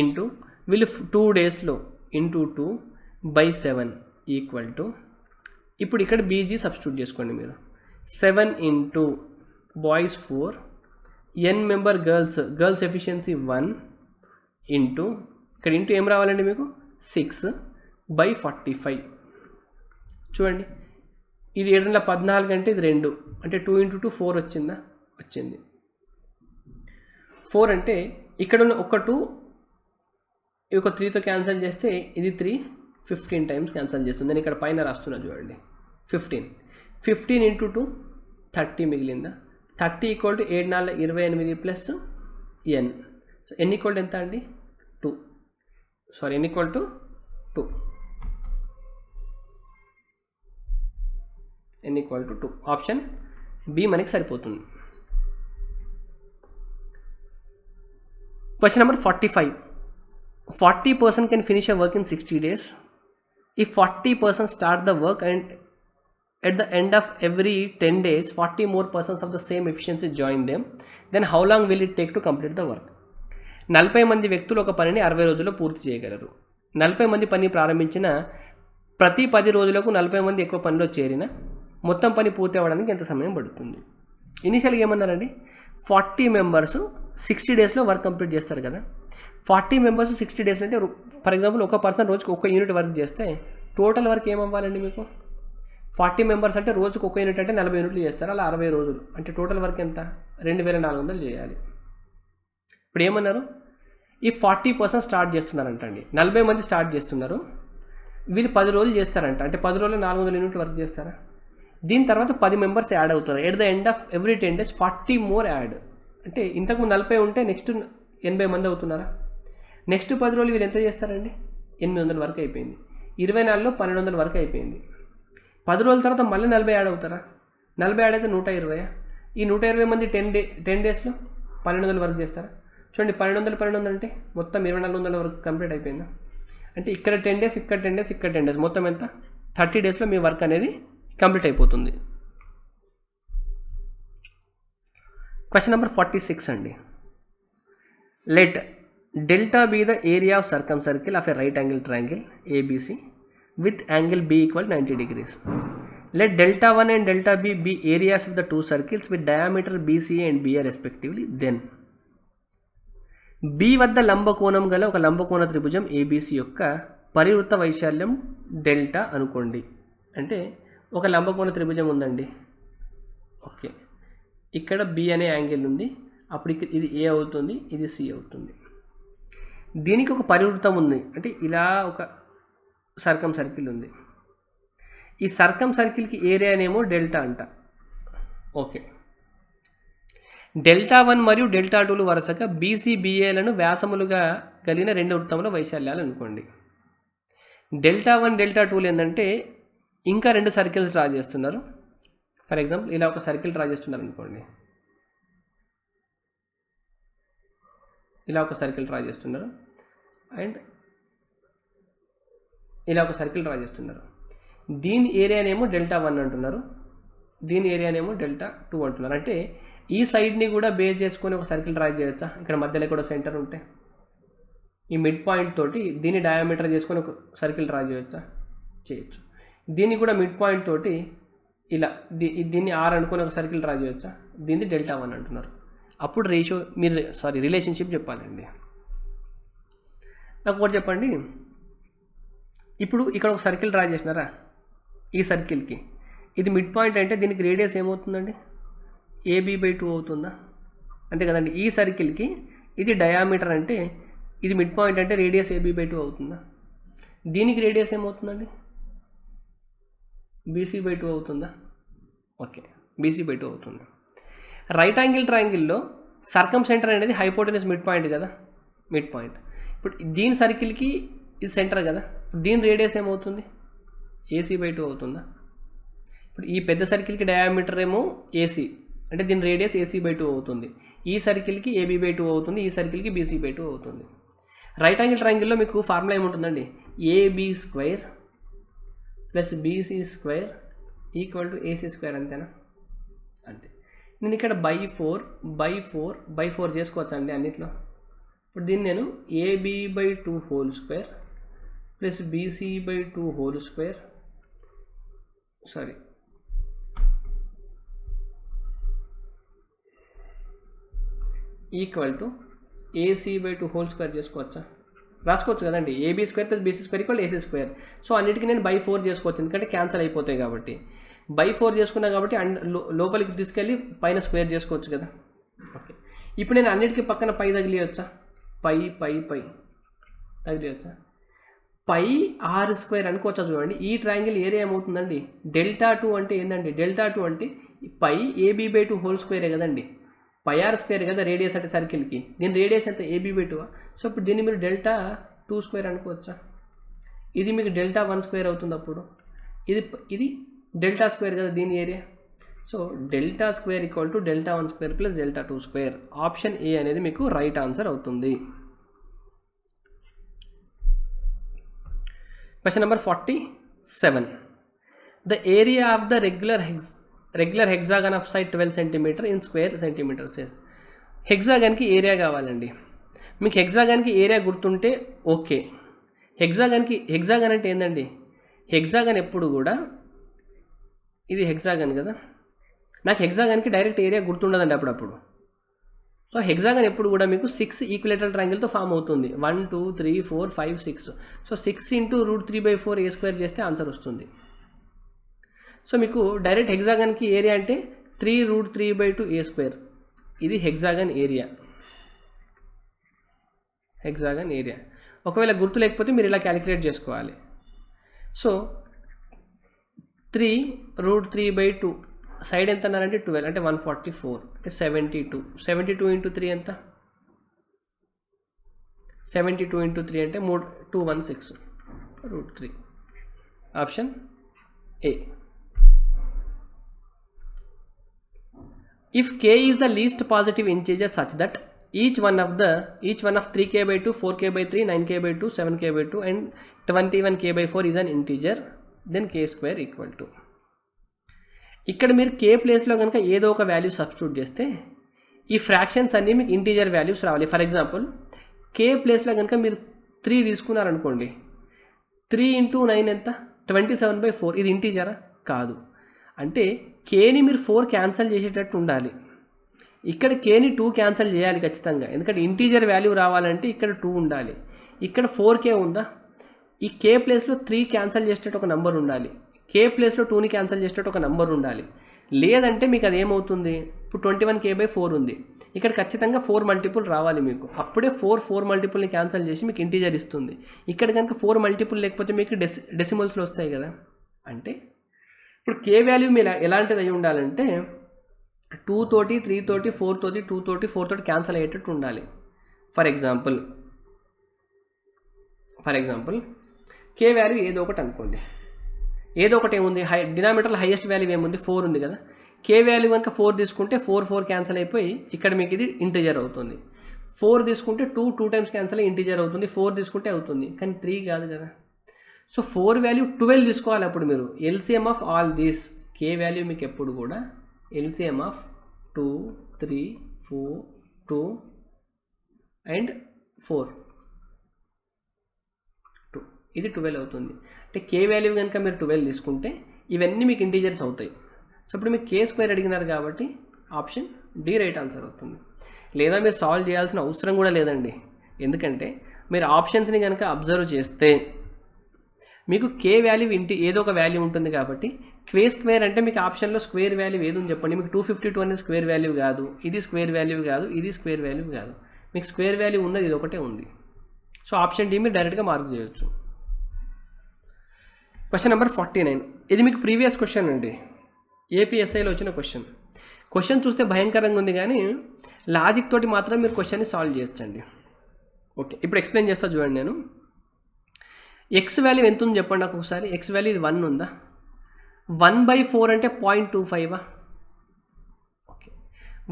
into వీళ్ళు 2 డేస్లో ఇంటూ 2/7 ఈక్వల్ టు, ఇప్పుడు ఇక్కడ బీజీ సబ్స్టిట్యూట్ చేసుకోండి మీరు. 7 into boys 4 n member girls efficiency 1 into ఇక్కడ ఇంటూ ఏం రావాలండి మీకు 6/45. చూడండి ఇది 714 అంటే ఇది 2 అంటే 2 into 2 4 వచ్చిందా, వచ్చింది. 4 అంటే ఇక్కడ ఉన్న ఒక 2 ఒక 3తో క్యాన్సిల్ చేస్తే ఇది 3 15 టైమ్స్ క్యాన్సిల్ చేస్తుంది. నేను ఇక్కడ పైన రాస్తున్నా చూడండి 15 into 2 30 మిగిలిందా. 30 equal to 7 4 28 plus n. So n equal to ఎంత అండి 2. Sorry n equal to 2. n equal to 2. Option B మనకి సరిపోతుంది. Question number 45. 40% can finish a work in 60 days. If 40% start the work and at the end of every 10 days 40 more persons of the same efficiency join them, then how long will it take to complete the work? 40 మంది వ్యక్తులు ఒక పనిని 60 రోజుల్లో పూర్తి చేయగలరు. 40 మంది పని ప్రారంభించిన ప్రతి 10 రోజులకు 40 మంది ఎక్కువ పనిలో చేరిన మొత్తం పని పూర్తి అవ్వడానికి ఎంత సమయం పడుతుంది? ఇనిషియల్గా ఏమన్నారండి, 40 మెంబర్స్ 60 డేస్లో వర్క్ కంప్లీట్ చేస్తారు కదా. 40 మెంబర్స్ 60 డేస్ అంటే ఫర్ ఎగ్జాంపుల్ ఒక పర్సన్ రోజుకి ఒక యూనిట్ వర్క్ చేస్తే టోటల్ వర్క్ ఏమవ్వాలండి మీకు? 40 మెంబర్స్ అంటే రోజుకి ఒక యూనిట్ అంటే 40 యూనిట్లు చేస్తారు, అలా 60 రోజులు అంటే టోటల్ వర్క్ ఎంత 2400 చేయాలి. ఇప్పుడు ఏమన్నారు, ఈ 40% స్టార్ట్ చేస్తున్నారంటండి, 40 మంది స్టార్ట్ చేస్తున్నారు, వీళ్ళు 10 రోజులు చేస్తారంట, అంటే 10 రోజులు 400 యూనిట్లు వర్క్ చేస్తారా. దీని తర్వాత 10 మెంబర్స్ యాడ్ అవుతారు. At the end of every 10 days 40 more add, అంటే ఇంతకు 40 ఉంటే నెక్స్ట్ 80 మంది అవుతున్నారా. నెక్స్ట్ 10 రోజులు వీళ్ళు ఎంత చేస్తారండి, 800 వరకు అయిపోయింది. 24లో 1200 వరకు అయిపోయింది. 10 రోజుల తర్వాత మళ్ళీ 40 యాడ్ అవుతారా. 40 యాడ్ అయితే 120. ఈ 120 మంది 10 డేస్లో 1200 వరకు చేస్తారా. చూడండి 1200 అంటే మొత్తం 2400 వరకు కంప్లీట్ అయిపోయిందా. అంటే ఇక్కడ 10 days ఇక్కడ 10 days ఇక్కడ 10 days మొత్తం ఎంత 30 డేస్లో మీ వర్క్ అనేది కంప్లీట్ అయిపోతుంది. క్వశ్చన్ నెంబర్ 46 అండి. Let delta be the area of circum circle of a right angle triangle ABC with angle B equal 90 degrees. Let delta 1 and delta B be areas of the two circles with diameter BCA and BA respectively. Then B వద్ద లంబకోణం గల ఒక లంబకోణ త్రిభుజం ABC యొక్క పరివృత్త వైశాల్యం డెల్టా అనుకోండి. అంటే ఒక లంబకోణ త్రిభుజం ఉందండి, ఓకే, ఇక్కడ B అనే యాంగిల్ ఉంది, అప్పుడు ఇది A అవుతుంది, ఇది C అవుతుంది. దీనికి ఒక పరివృత్తం ఉంది, అంటే ఇలా ఒక సర్కమ్ సర్కిల్ ఉంది. ఈ సర్కమ్ సర్కిల్కి ఏరియానేమో డెల్టా అంట, ఓకే. డెల్టా 1 మరియు డెల్టా 2లు వరుసగా BCBAలను వ్యాసములుగా కలిగిన 2 వృత్తముల వైశాల్యాలు అనుకోండి. డెల్టా 1 డెల్టా 2లు ఏంటంటే ఇంకా 2 సర్కిల్స్ డ్రా చేస్తున్నారు. ఫర్ ఎగ్జాంపుల్ ఇలా ఒక సర్కిల్ డ్రా చేస్తున్నారు అనుకోండి, ఇలా ఒక సర్కిల్ డ్రా చేస్తున్నారు అండ్ ఇలా ఒక సర్కిల్ డ్రా చేస్తున్నారు. దీని ఏరియానేమో డెల్టా 1 అంటున్నారు, దీని ఏరియానేమో డెల్టా 2 అంటున్నారు. అంటే ఈ సైడ్ని కూడా బేస్ చేసుకొని ఒక సర్కిల్ డ్రా చేయొచ్చా. ఇక్కడ మధ్యలో కూడా సెంటర్ ఉంటే ఈ మిడ్ పాయింట్ తోటి దీన్ని డయామీటర్ చేసుకొని ఒక సర్కిల్ డ్రా చేయొచ్చా, చేయొచ్చు. దీన్ని కూడా మిడ్ పాయింట్ తోటి ఇలా దీన్ని R అనుకొని ఒక సర్కిల్ డ్రా చేయొచ్చా, దీన్ని డెల్టా 1 అంటున్నారు. అప్పుడు రిలేషన్షిప్ చెప్పాలండి. నాకు ఒకటి చెప్పండి, ఇప్పుడు ఇక్కడ ఒక సర్కిల్ డ్రా చేసినారా, ఈ సర్కిల్కి ఇది మిడ్ పాయింట్ అంటే దీనికి రేడియస్ ఏమవుతుందండి, AB/2 అవుతుందా, అంతే కదండి. ఈ సర్కిల్కి ఇది డయామీటర్ అంటే ఇది మిడ్ పాయింట్ అంటే రేడియస్ AB/2 అవుతుందా. దీనికి రేడియస్ ఏమవుతుందండి, BC/2 అవుతుందా, ఓకే, BC/2 అవుతుంది. రైట్ యాంగిల్ ట్రయాంగిల్లో సర్కమ్ సెంటర్ అనేది హైపోటెనస్ మిడ్ పాయింట్ కదా, మిడ్ పాయింట్. ఇప్పుడు దీని సర్కిల్కి ఇది సెంటర్ కదా, దీని రేడియస్ ఏమవుతుంది, AC/2 అవుతుందా? ఇప్పుడు ఈ పెద్ద సర్కిల్కి డయామీటర్ ఏమో AC, అంటే దీని రేడియస్ AC/2 అవుతుంది. ఈ సర్కిల్కి AB/2 అవుతుంది, ఈ సర్కిల్కి BC/2 అవుతుంది. రైట్ యాంగిల్ ట్రయాంగిల్లో మీకు ఫార్ములా ఏముంటుందండి, AB² + BC² = AC², అంతేనా? అంతే. నేను ఇక్కడ బై 4 చేసుకోవచ్చు అండి అన్నిట్లో. ఇప్పుడు దీన్ని నేను AB/2 whole square plus BC/2 whole square equal to AC/2 whole square చేసుకోవచ్చా? రాసుకోవచ్చు కదండి. AB² + BC² = AC². సో అన్నిటికీ నేను బై 4 చేసుకోవచ్చు, ఎందుకంటే క్యాన్సల్ అయిపోతాయి కాబట్టి. బై 4 చేసుకున్నా కాబట్టి లోపలికి తీసుకెళ్ళి పైన స్క్వేర్ చేసుకోవచ్చు కదా. ఓకే, ఇప్పుడు నేను అన్నిటికీ పక్కన పై తగిలియొచ్చా? పై తగిలియొచ్చా? πr² అనుకోవచ్చా? చూడండి, ఈ ట్రయాంగిల్ ఏరియా ఏమవుతుందండి, Δ2 అంటే ఏంటండి, Δ2 అంటే పై AB/2 హోల్ స్క్వేరే కదండి, πr² కదా రేడియస్ అంటే సర్కిల్కి. దీని రేడియస్ ఎంత, AB/2. సో ఇప్పుడు దీన్ని మీరు Δ2² అనుకోవచ్చా? ఇది మీకు Δ1² అవుతుంది. అప్పుడు ఇది Δ2 కదా దీని ఏరియా. సో Δ2 = Δ1² + Δ2². ఆప్షన్ ఏ అనేది మీకు రైట్ ఆన్సర్ అవుతుంది. Question number 47. The area of the regular hexagon of side 12 cm in square centimeters. హెక్సాగన్కి ఏరియా కావాలండి. మీకు హెక్సాగన్కి ఏరియా గుర్తుంటే ఓకే. హెక్సాగన్ అంటే ఏంటండి, హెక్సాగన్ ఎప్పుడు కూడా ఇది హెక్సాగన్ కదా, నాకు హెక్సాగన్కి డైరెక్ట్ ఏరియా గుర్తుండదండి అప్పుడప్పుడు. సో హెక్సాగన్ ఎప్పుడు కూడా మీకు 6 ఈక్విలేటరల్ ట్రయాంగిల్తో ఫామ్ అవుతుంది. 1 2 3 4 5 6. సో 6 × √3/4 A² చేస్తే ఆన్సర్ వస్తుంది. సో మీకు డైరెక్ట్ హెక్సాగన్కి ఏరియా అంటే 3 √3/2 A². ఇది హెక్సాగన్ ఏరియా. ఒకవేళ గుర్తు లేకపోతే మీరు ఇలా క్యాలిక్యులేట్ చేసుకోవాలి. సో 3 √3/2 సైడ్ ఎంత అన్నారంటే 12, అంటే 144, అంటే 72. 72 × 3 ఎంత, 72 × 3 అంటే 216 √3. Option A. If k is the least positive integer such that each one of 3k/2, 4k/3, 9k/2, 7k/2 and 21k/4 is an integer, then k² = ఇక్కడ మీరు k ప్లేస్లో కనుక ఏదో ఒక వాల్యూ సబ్స్టిట్యూట్ చేస్తే ఈ ఫ్రాక్షన్స్ అన్నీ మీకు ఇంటీజర్ వాల్యూస్ రావాలి. ఫర్ ఎగ్జాంపుల్ k ప్లేస్లో కనుక మీరు 3 తీసుకున్నారనుకోండి, 3 × 9 ఎంత, 27/4. ఇది ఇంటీజరా? కాదు. అంటే కేని మీరు 4 క్యాన్సిల్ చేసేటట్టు ఉండాలి. ఇక్కడ కేని 2 క్యాన్సిల్ చేయాలి ఖచ్చితంగా, ఎందుకంటే ఇంటీజర్ వాల్యూ రావాలంటే ఇక్కడ 2 ఉండాలి. ఇక్కడ 4k ఉందా, ఈ k ప్లేస్లో 3 క్యాన్సిల్ చేసేటట్టు ఒక నెంబర్ ఉండాలి, k ప్లేస్లో 2ని క్యాన్సిల్ చేసేటట్టు ఒక నెంబర్ ఉండాలి. లేదంటే మీకు అది ఏమవుతుంది, ఇప్పుడు 21k/4 ఉంది, ఇక్కడ ఖచ్చితంగా 4 మల్టిపుల్ రావాలి మీకు. అప్పుడే 4 మల్టిపుల్ని క్యాన్సిల్ చేసి మీకు ఇంటీజర్ ఇస్తుంది. ఇక్కడ కనుక 4 మల్టిపుల్ లేకపోతే మీకు డెసిమల్స్లో వస్తాయి కదా. అంటే ఇప్పుడు k వాల్యూ మీరు ఎలాంటిది అయి ఉండాలంటే 2 తోటి, 3 తోటి, 4 తోటి, 2 తోటి, 4 తోటి క్యాన్సిల్ అయ్యేటట్టు ఉండాలి. ఫర్ ఎగ్జాంపుల్ k వాల్యూ ఏదో ఒకటి అనుకోండి. ఏదో ఒకటి ఏముంది, డినామినేటర్లో హైయెస్ట్ వాల్యూ ఏముంది, 4 ఉంది కదా. k వాల్యూ కనుక 4 తీసుకుంటే 4 క్యాన్సిల్ అయిపోయి ఇక్కడ మీకు ఇది ఇంటీజర్ అవుతుంది. 4 తీసుకుంటే 2 టైమ్స్ క్యాన్సిల్ అయ్యి ఇంటీజర్ అవుతుంది. 4 తీసుకుంటే అవుతుంది, కానీ 3 కాదు కదా. సో 4 వాల్యూ 12 తీసుకోవాలి. అప్పుడు మీరు LCM of all these, k value మీకు ఎప్పుడు కూడా ఎల్సిఎం ఆఫ్ 2 3 4 2 అండ్ 4 2 ఇది 12 అవుతుంది. అంటే k వాల్యూ కనుక మీరు 12 తీసుకుంటే ఇవన్నీ మీకు ఇంటీజర్స్ అవుతాయి. సో ఇప్పుడు మీకు k² అడిగినారు కాబట్టి ఆప్షన్ డి రైట్ ఆన్సర్ అవుతుంది. లేదా మీరు సాల్వ్ చేయాల్సిన అవసరం కూడా లేదండి, ఎందుకంటే మీరు ఆప్షన్స్ని కనుక అబ్జర్వ్ చేస్తే మీకు k వాల్యూ ఏదో ఒక వాల్యూ ఉంటుంది కాబట్టి k² అంటే మీకు ఆప్షన్లో స్క్వేర్ వాల్యూ ఏదో అని చెప్పండి. మీకు 252 అనేది స్క్వేర్ వాల్యూ కాదు, ఇది స్క్వేర్ వాల్యూ కాదు, ఇది స్క్వేర్ వాల్యూ కాదు, మీకు స్క్వేర్ వాల్యూ ఉన్నది ఇది ఒకటే ఉంది. సో ఆప్షన్ డి మీరు డైరెక్ట్గా మార్క్ చేయొచ్చు. Question number 49. ఇది మీకు ప్రీవియస్ క్వశ్చన్ అండి, ఏపీఎస్ఐలో వచ్చిన క్వశ్చన్ చూస్తే భయంకరంగా ఉంది, కానీ లాజిక్ తోటి మాత్రం మీరు క్వశ్చన్ని సాల్వ్ చేయొచ్చండి. ఓకే, ఇప్పుడు ఎక్స్ప్లెయిన్ చేస్తా చూడండి. నేను ఎక్స్ వాల్యూ ఎంత ఉంది చెప్పండి నాకు ఒకసారి. ఎక్స్ వాల్యూ ఇది 1 ఉందా? 1/4 అంటే 0.25. ఓకే,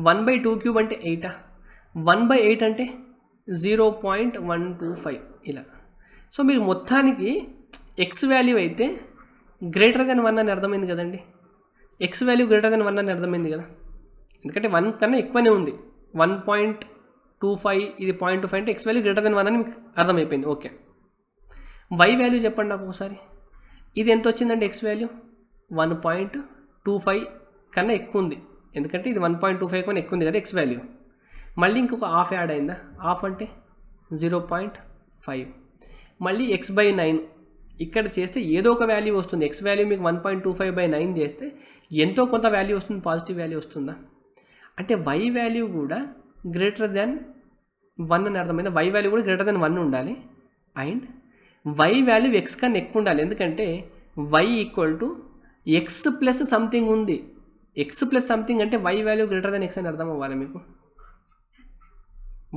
1/2³ అంటే 8. 1/8 అంటే 0.125 ఇలా. సో మీకు మొత్తానికి ఎక్స్ వాల్యూ అయితే గ్రేటర్ దెన్ 1 అని అర్థమైంది కదండి. ఎక్స్ వాల్యూ గ్రేటర్ దెన్ 1 అని అర్థమైంది కదా, ఎందుకంటే 1 కన్నా ఎక్కువనే ఉంది. 1.25 ఇది 0.25 అంటే ఎక్స్ వాల్యూ గ్రేటర్ దెన్ 1 అని మీకు అర్థమైపోయింది. ఓకే, వై వాల్యూ చెప్పండి నాకు ఒకసారి. ఇది ఎంత వచ్చిందండి ఎక్స్ వాల్యూ? 1.25 కన్నా ఎక్కువ ఉంది, ఎందుకంటే ఇది 1.25 కన్నా ఎక్కువ ఉంది కదా ఎక్స్ వాల్యూ. మళ్ళీ ఇంకొక హాఫ్ యాడ్ అయిందా? హాఫ్ అంటే 0.5. మళ్ళీ x/9 ఇక్కడ చేస్తే ఏదో ఒక వాల్యూ వస్తుంది. ఎక్స్ వాల్యూ మీకు 1.25/9 చేస్తే ఎంతో కొంత వాల్యూ వస్తుంది, పాజిటివ్ వాల్యూ వస్తుందా? అంటే వై వాల్యూ కూడా గ్రేటర్ దెన్ 1 అని అర్థమైందా? వై వాల్యూ కూడా గ్రేటర్ దెన్ 1 ఉండాలి. అండ్ వై వాల్యూ ఎక్స్ కన్నా ఎక్కువ ఉండాలి, ఎందుకంటే Y equal to X plus something ఉంది. ఎక్స్ ప్లస్ సంథింగ్ అంటే Y value greater than X అని అర్థం అవ్వాలి మీకు.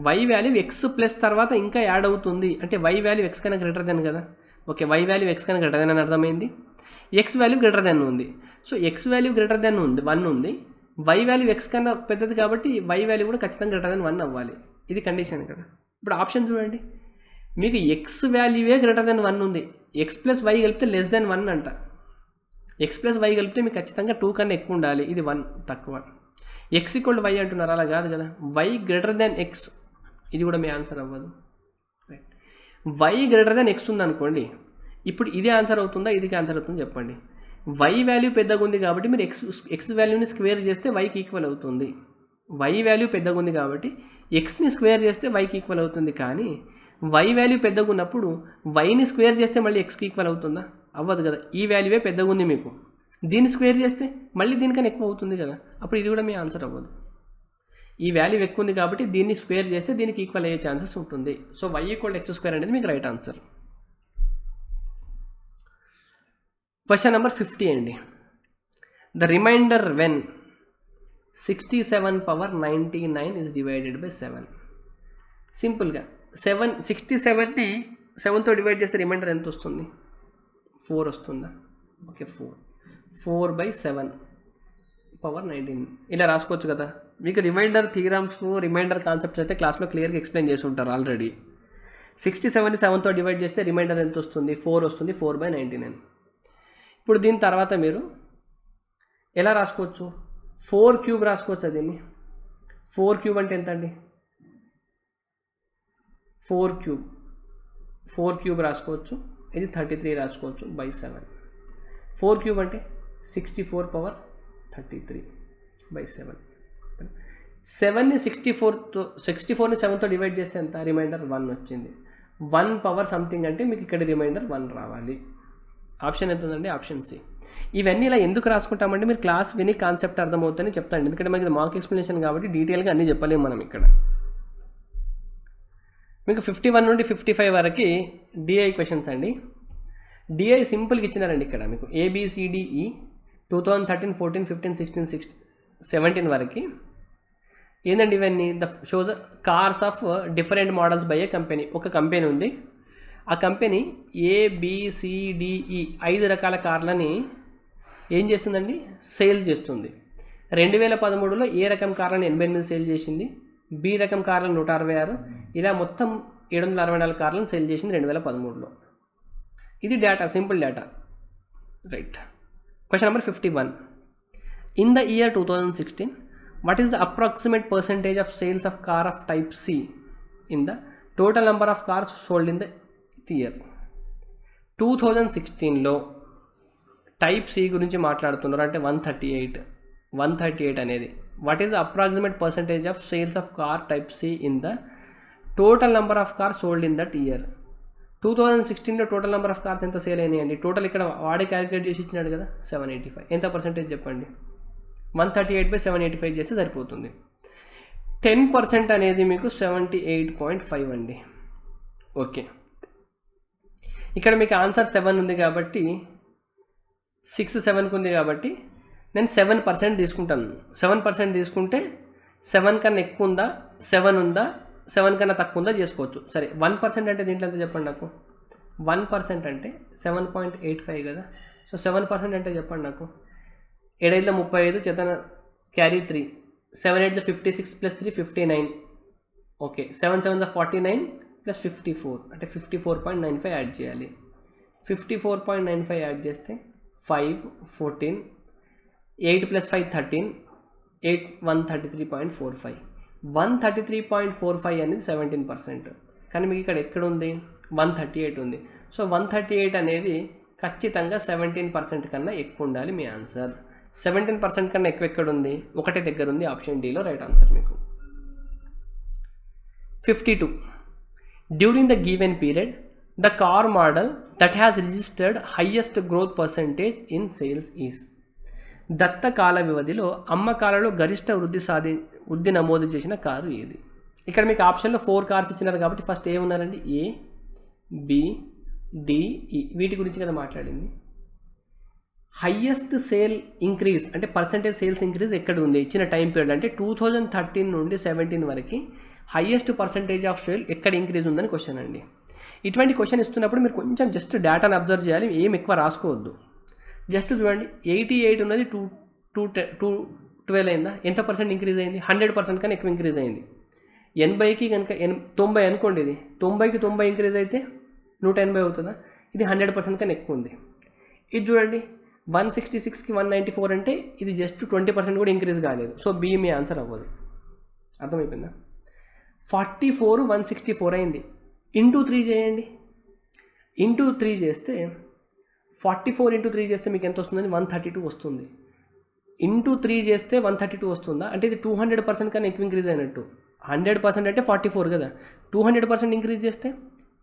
వై వాల్యూ ఎక్స్ ప్లస్ తర్వాత ఇంకా యాడ్ అవుతుంది అంటే వై వాల్యూ ఎక్స్ కన్నా గ్రేటర్ దెన్ కదా. ఓకే, వై వాల్యూ ఎక్స్ కన్నా గ్రేటర్ దెన్ అని అర్థమైంది. ఎక్స్ వాల్యూ గ్రేటర్ దెన్ ఉంది. So X value greater then ఉంది, 1 ఉంది. వై వాల్యూ ఎక్స్ కన్నా పెద్దది కాబట్టి వై వాల్యూ కూడా ఖచ్చితంగా గ్రేటర్ దెన్ 1 అవ్వాలి. ఇది కండిషన్ కదా. ఇప్పుడు ఆప్షన్ చూడండి, మీకు ఎక్స్ వాల్యూవే గ్రేటర్ దెన్ 1 ఉంది. ఎక్స్ ప్లస్ వై కలిపితే లెస్ దెన్ 1 అంట. ఎక్స్ ప్లస్ వై కలిపితే మీకు ఖచ్చితంగా 2 కన్నా ఎక్కువ ఉండాలి, ఇది 1 తక్కువ. ఎక్స్ ఈక్వల్ టు వై అంటున్నారు, అలా కాదు కదా. వై గ్రేటర్ దెన్ ఎక్స్, ఇది కూడా మీ ఆన్సర్ అవ్వదు. Right, Y greater than X ఉందనుకోండి, ఇప్పుడు ఇదే ఆన్సర్ అవుతుందా, ఇది ఆన్సర్ అవుతుందో చెప్పండి. వై వాల్యూ పెద్దగా ఉంది కాబట్టి మీరు ఎక్స్ వాల్యూని స్క్వేర్ చేస్తే వైకి ఈక్వల్ అవుతుంది. వై వాల్యూ పెద్దగా ఉంది కాబట్టి ఎక్స్ని స్క్వేర్ చేస్తే వైకి ఈక్వల్ అవుతుంది. కానీ వై వాల్యూ పెద్దగా ఉన్నప్పుడు వైని స్క్వేర్ చేస్తే మళ్ళీ ఎక్స్కి ఈక్వల్ అవుతుందా? అవ్వదు కదా. ఈ వాల్యూవే పెద్దగా ఉంది మీకు, దీన్ని స్క్వేర్ చేస్తే మళ్ళీ దీనికన్నా ఎక్కువ అవుతుంది కదా, అప్పుడు ఇది కూడా మీ ఆన్సర్ అవ్వదు. ఈ వాల్యూ ఎక్కువ ఉంది కాబట్టి దీన్ని స్క్వేర్ చేస్తే దీనికి ఈక్వల్ అయ్యే ఛాన్సెస్ ఉంటుంది. సో వై ఈక్వల్ x² అనేది మీకు రైట్ ఆన్సర్. క్వశ్చన్ నెంబర్ 50 అండి. The remainder when 67/99 is divided by 7. సింపుల్గా 67ని 7తో డివైడ్ చేస్తే రిమైండర్ ఎంత వస్తుంది? 4 వస్తుందా? ఓకే, 4/7/19 ఇలా రాసుకోవచ్చు కదా. మీకు రిమైండర్ థియరమ్స్కు రిమైండర్ కాన్సెప్ట్స్ అయితే క్లాస్లో క్లియర్గా ఎక్స్ప్లెయిన్ చేసి ఉంటారు ఆల్రెడీ. 67ని 7తో డివైడ్ చేస్తే రిమైండర్ ఎంత వస్తుంది? 4 వస్తుంది, 4/99. ఇప్పుడు దీని తర్వాత మీరు ఎలా రాసుకోవచ్చు? 4³ రాసుకోవచ్చు. దీన్ని 4³ అంటే ఎంత అండి? 4³ రాసుకోవచ్చు. ఇది 33 రాసుకోవచ్చు బై 7. 4³ అంటే 64/33/7. 7ని 64ని 7తో డివైడ్ చేస్తే ఎంత? రిమైండర్ 1 వచ్చింది. 1 పవర్ సంథింగ్ అంటే మీకు ఇక్కడ రిమైండర్ 1 రావాలి. ఆప్షన్ ఎంత ఉందండి? Option C. ఇవన్నీ ఇలా ఎందుకు రాసుకుంటామంటే మీరు క్లాస్ విని కాన్సెప్ట్ అర్థమవుతుందని చెప్తాను. ఎందుకంటే మనకి మార్క్ ఎక్స్ప్లెనేషన్ కాబట్టి డీటెయిల్గా అన్నీ చెప్పలేము మనం ఇక్కడ. మీకు 51 నుండి 55 వరకు డిఐ క్వశ్చన్స్ అండి. డిఐ సింపుల్గా ఇచ్చినారండి ఇక్కడ మీకు ABCDE 2013, 14, 15, 16, 17 వరకు ఏంటండి ఇవన్నీ? Show the cars of different models by A company. ఒక కంపెనీ ఉంది, ఆ కంపెనీ ABCDE 5 రకాల కార్లని ఏం చేస్తుందండి? సేల్ చేస్తుంది. 2013లో ఏ రకం కార్లను 88 సేల్ చేసింది, బి రకం కార్లను 166, ఇలా మొత్తం 764 కార్లను సేల్ చేసింది 2013లో. ఇది data, simple data. Right. Question number 51. In the year 2016, what is the approximate percentage of sales of car of type C in the total number of cars sold in the year? 2016లో టైప్ సి గురించి మాట్లాడుతున్నారు అంటే 138 అనేది. What is the approximate percentage of sales of car type C in the total number of cars sold in that year? 2016లో టోటల్ నెంబర్ ఆఫ్ కార్స్ ఎంత సేల్ అయినాయండి? టోటల్ ఇక్కడ వాడే క్యాలిక్యులేట్ చేసి ఇచ్చినాడు కదా, 785. ఎంత పర్సెంటేజ్ చెప్పండి? 138/785 చేస్తే సరిపోతుంది. 10% అనేది మీకు 78.5 అండి. ఓకే, ఇక్కడ మీకు ఆన్సర్ 7 ఉంది కాబట్టి 6 7కు ఉంది కాబట్టి నేను 7% తీసుకుంటాను. 7% తీసుకుంటే 7 కన్నా ఎక్కువ ఉందా, 7 ఉందా, 7 కన్నా తక్కువ ఉందా చేసుకోవచ్చు. సరే 1% అంటే దీంట్లో ఎంత చెప్పండి నాకు. 1% అంటే 7.85 కదా. సో 7% అంటే చెప్పండి నాకు. 7 35 చేతన క్యారీ 3, 7 8 56 ప్లస్ 3 59. ఓకే 7 7 49 ప్లస్ 54 అంటే 54.95 యాడ్ చేయాలి. 54.95 యాడ్ చేస్తే 5 14, 8 ప్లస్ 5 13, 8 133.45. 133.45 అనేది 17%. కానీ మీకు ఇక్కడ ఎక్కడ ఉంది 138 ఉంది. సో 138 అనేది ఖచ్చితంగా 17% కన్నా ఎక్కువ ఉండాలి మీ ఆన్సర్. 17% కన్నా ఎక్కువ ఎక్కడ ఉంది, ఒకటే దగ్గర ఉంది. ఆప్షన్ డీలో రైట్ ఆన్సర్ మీకు. 52. During the given period the car model that has registered highest growth percentage in sales is. దత్త కాల వ్యవధిలో అమ్మకాలలో గరిష్ట వృద్ధి నమోదు చేసిన కారు ఏది. ఇక్కడ మీకు ఆప్షన్లో 4 కార్స్ ఇచ్చినారు కాబట్టి ఫస్ట్ ఏ ఉన్నారండి, ఏ బి డి ఈ, వీటి గురించి కదా మాట్లాడింది. హయ్యెస్ట్ సేల్ ఇంక్రీజ్ అంటే పర్సంటేజ్ సేల్స్ ఇంక్రీజ్ ఎక్కడ ఉంది ఇచ్చిన టైం పీరియడ్ అంటే 2013 నుండి 17 వరకు హయ్యెస్ట్ పర్సంటేజ్ ఆఫ్ సేల్ ఎక్కడ ఇంక్రీజ్ ఉందని క్వశ్చన్ అండి. ఇటువంటి క్వశ్చన్ ఇస్తున్నప్పుడు మీరు కొంచెం జస్ట్ డేటాను అబ్జర్వ్ చేయాలి, ఏం ఎక్కువ రాసుకోవద్దు. జస్ట్ చూడండి 88 ఉన్నది 212 అయిందా, ఎంత పర్సెంట్ ఇంక్రీజ్ అయింది, 100% కన్నా ఎక్కువ ఇంక్రీజ్ అయింది. 80కి కనుక 90 అనుకోండి, ఇది 90కి 90 ఇంక్రీజ్ అయితే 180 అవుతుందా, ఇది 100% కన్నా ఎక్కువ ఉంది. ఇది చూడండి 166కి 194 అంటే ఇది జస్ట్ 20% కూడా ఇంక్రీజ్ కాలేదు. సో బి మీ ఆన్సర్ అవ్వదు. అర్థమైపోయిందా. 44 164 అయింది. ఇంటూ 3 చేయండి. ఇంటూ 3 చేస్తే 44 ఇంటూ 3 చేస్తే మీకు ఎంత వస్తుందని 132 వస్తుంది. ఇంటూ 3 చేస్తే 132 వస్తుందా అంటే ఇది 200% కన్నా ఎక్కువ ఇంక్రీజ్ అయినట్టు. 100% అంటే 44 కదా, 200% ఇంక్రీజ్ చేస్తే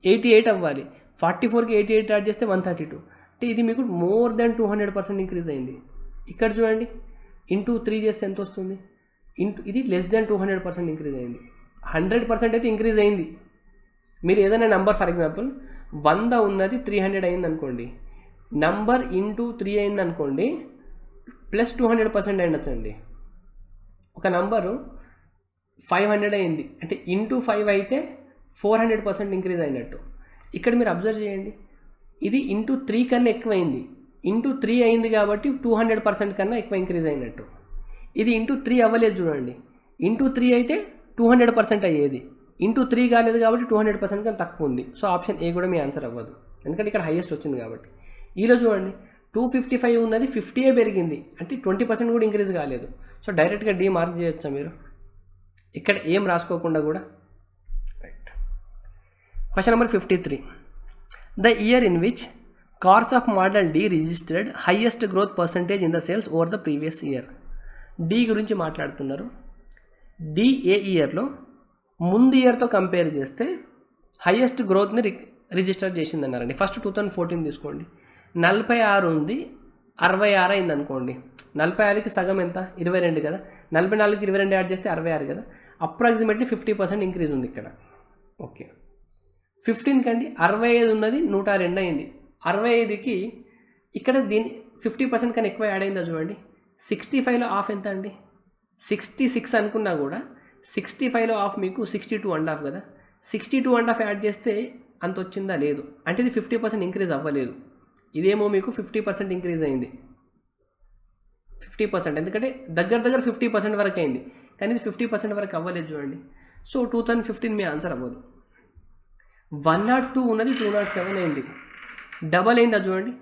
88 అవ్వాలి. 44కి 88 యాడ్ చేస్తే 132 అంటే ఇది మీకు మోర్ దెన్ 200% ఇంక్రీజ్ అయింది. ఇక్కడ చూడండి ఇంటూ 3 చేస్తే ఎంత వస్తుంది, ఇది లెస్ దెన్ 200% ఇంక్రీజ్ అయింది. 100% అయితే ఇంక్రీజ్ అయింది. మీరు ఏదైనా నెంబర్ ఫర్ ఎగ్జాంపుల్ 100 ఉన్నది 300 అయింది అనుకోండి, నంబర్ ఇంటూ 3 అయింది అనుకోండి ప్లస్ 200% అయినచ్చండి. ఒక నంబరు 500 అయింది అంటే ఇంటూ 5 అయితే 400% ఇంక్రీజ్ అయినట్టు. ఇక్కడ మీరు అబ్జర్వ్ చేయండి, ఇది ఇంటూ 3 కన్నా ఎక్కువ అయింది. ఇంటూ 3 అయింది కాబట్టి 200% కన్నా ఎక్కువ ఇంక్రీజ్ అయినట్టు. ఇది ఇంటూ 3 అవ్వలేదు చూడండి, ఇంటూ 3 అయితే 200% అయ్యేది. ఇంటూ 3 కాలేదు కాబట్టి 200% కన్నా తక్కువ ఉంది. సో ఆప్షన్ ఏ కూడా మీ ఆన్సర్ అవ్వదు, ఎందుకంటే ఇక్కడ హైయెస్ట్ వచ్చింది కాబట్టి. ఈలో చూడండి 255 ఉన్నది 50 పెరిగింది అంటే 20% కూడా ఇంక్రీజ్ కాలేదు. సో డైరెక్ట్గా డి మార్క్ చేయొచ్చా మీరు, ఇక్కడ ఏం రాసుకోకుండా కూడా. Right. Question number 53. The year in which cars of model D registered highest growth percentage in the sales over the previous year. D గురించి మాట్లాడుతున్నారు. డి ఏ ఇయర్లో ముందు ఇయర్తో కంపేర్ చేస్తే హైయెస్ట్ గ్రోత్ని రిజిస్టర్ చేసిందన్నారండి. ఫస్ట్ 2014 తీసుకోండి, 46 ఉంది, 66 అయింది అనుకోండి. 46కి సగం ఎంత, 22 కదా, 44కి 22 యాడ్ చేస్తే 66 కదా, అప్రాక్సిమేట్లీ 50% ఇంక్రీజ్ ఉంది ఇక్కడ. ఓకే 15 కండి 65 ఉన్నది 102 అయింది. 65కి ఇక్కడ దీని 50% కన్నా ఎక్కువ యాడ్ అయిందా చూడండి. 65లో ఆఫ్ ఎంత అండి, 66 అనుకున్నా కూడా 65లో ఆఫ్ మీకు 62.5 కదా, 62.5 యాడ్ చేస్తే అంత వచ్చిందా లేదు, అంటే ఇది 50% ఇంక్రీజ్ అవ్వలేదు. ఇదేమో మీకు 50% ఇంక్రీజ్ అయింది. 50% ఎందుకంటే దగ్గర 50% వరకు అయింది, కానీ ఇది 50% వరకు అవ్వలేదు చూడండి. సో 2015 మీ ఆన్సర్ అవ్వదు. 102 ఉన్నది 207 అయింది, డబల్ అయిందా చూడండి.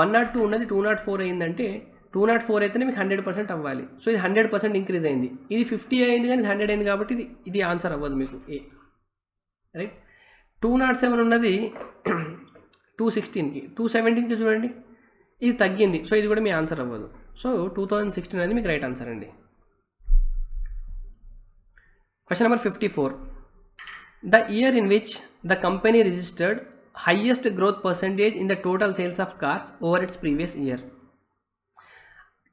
102 ఉన్నది 204 అయిందంటే 204 అయితేనే మీకు 100% అవ్వాలి. సో ఇది 100% ఇంక్రీజ్ అయింది. ఇది 50 అయింది కానీ 100 అయింది కాబట్టి ఇది ఆన్సర్ అవ్వదు మీకు ఏ. రైట్. 207 ఉన్నది 216కి, 217కి చూడండి ఇది తగ్గింది. సో ఇది కూడా మీ ఆన్సర్ అవ్వదు. సో 2016 అనేది మీకు రైట్ ఆన్సర్ అండి. Question number 54. The year in which the company registered highest growth percentage in the total sales of cars over it's previous year.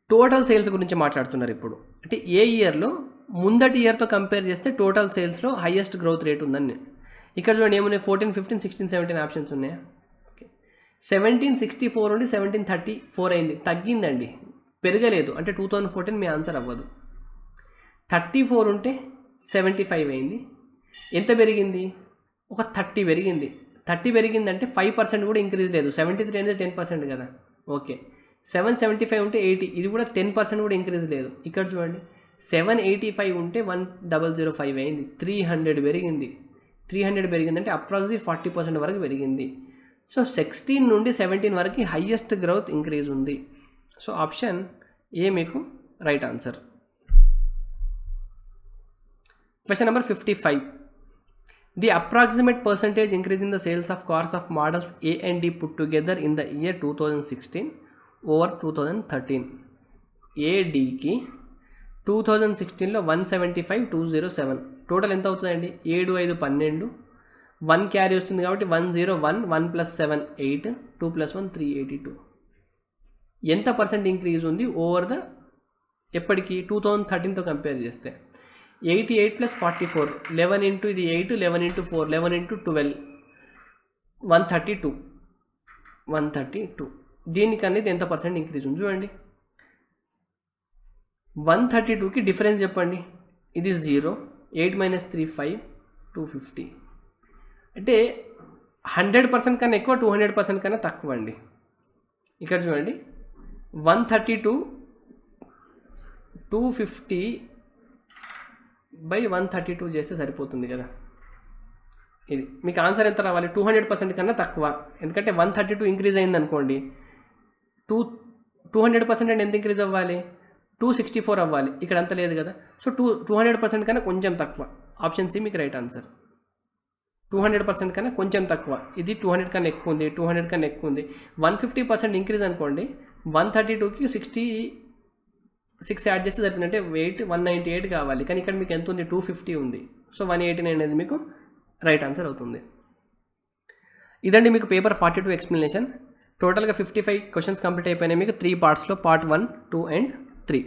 Total sales గురించి మాట్లాడుతున్నారు ఇప్పుడు. అంటే ఏ ఇయర్లో ముందటి ఇయర్తో కంపేర్ చేస్తే టోటల్ సేల్స్లో హైయెస్ట్ గ్రోత్ రేట్ ఉందని. ఇక్కడ చూడండి ఏమున్నాయి, 14, 15, 16, 17 ఆప్షన్స్ ఉన్నాయా. ఓకే 1764 నుండి 1734 అయింది, తగ్గిందండి, పెరగలేదు. అంటే 2014 మీ ఆన్సర్ అవ్వదు. 34 ఉంటే 75 అయింది, ఎంత పెరిగింది? ఒక 30 పెరిగింది. 30 పెరిగిందంటే 5% కూడా ఇంక్రీజ్ లేదు. 73 అనేది 10% కదా. ఓకే, 775 ఉంటే 80, ఇది కూడా 10% కూడా ఇంక్రీజ్ లేదు. ఇక్కడ చూడండి, 785 ఉంటే 1005 అయింది. 300 పెరిగింది. 300 పెరిగిందంటే అప్రాక్సిమేట్ 40% వరకు పెరిగింది. సో 16 నుండి 17 వరకు హైయెస్ట్ గ్రోత్ ఇంక్రీజ్ ఉంది. సో ఆప్షన్ ఏ మీకు right answer. Question number 55. The approximate percentage increase in the sales of cars of models A and D put together in the year 2016 over 2013. A, D కి 2016లో 175,207 టోటల్ ఎంత అవుతుందండి? 7, 5, 12, 1 క్యారీ వస్తుంది కాబట్టి 101, 1 + 7 8, 2 + 1 382. ఎంత పర్సెంట్ ఇంక్రీజ్ ఉంది ఓవర్ ద ఎప్పటికి 2013తో కంపేర్ చేస్తే? 88 + 44, 11 ఇంటూ ఇది 8, 11 ఇంటూ 4, 11 ఇంటూ 12, 132. దీనికనేది ఎంత పర్సెంట్ ఇంక్రీజ్ ఉంది చూడండి. 132కి డిఫరెన్స్ చెప్పండి. ఇది 0, 8 - 3 5, 250. అంటే 100% కన్నా ఎక్కువ, 200% కన్నా తక్కువ అండి. ఇక్కడ చూడండి, 132 250 / 132 చేస్తే సరిపోతుంది కదా. ఇది మీకు ఆన్సర్ ఎంత రావాలి? 200% కన్నా తక్కువ. ఎందుకంటే 132 ఇంక్రీజ్ అయింది అనుకోండి, 200% అంటే ఎంత ఇంక్రీజ్ అవ్వాలి? 264 అవ్వాలి. ఇక్కడ అంత లేదు కదా. సో 200% కన్నా కొంచెం తక్కువ. ఆప్షన్ సి మీకు రైట్ ఆన్సర్. 200% కన్నా కొంచెం తక్కువ. ఇది 200 కన్నా ఎక్కువ ఉంది, 200 కన్నా ఎక్కువ ఉంది. 150% ఇంక్రీజ్ అనుకోండి, 132కి 66 యాడ్ చేస్తే సరిపోయిందంటే వెయిట్ 198 కావాలి. కానీ ఇక్కడ మీకు ఎంత ఉంది? 250 ఉంది. సో 189 అనేది మీకు రైట్ ఆన్సర్ అవుతుంది. ఇదండి మీకు పేపర్ 42 ఎక్స్ప్లెనేషన్. టోటల్గా 55 క్వశ్చన్స్ కంప్లీట్ అయిపోయినాయి మీకు 3 పార్ట్స్లో, పార్ట్ 1, 2 and 3.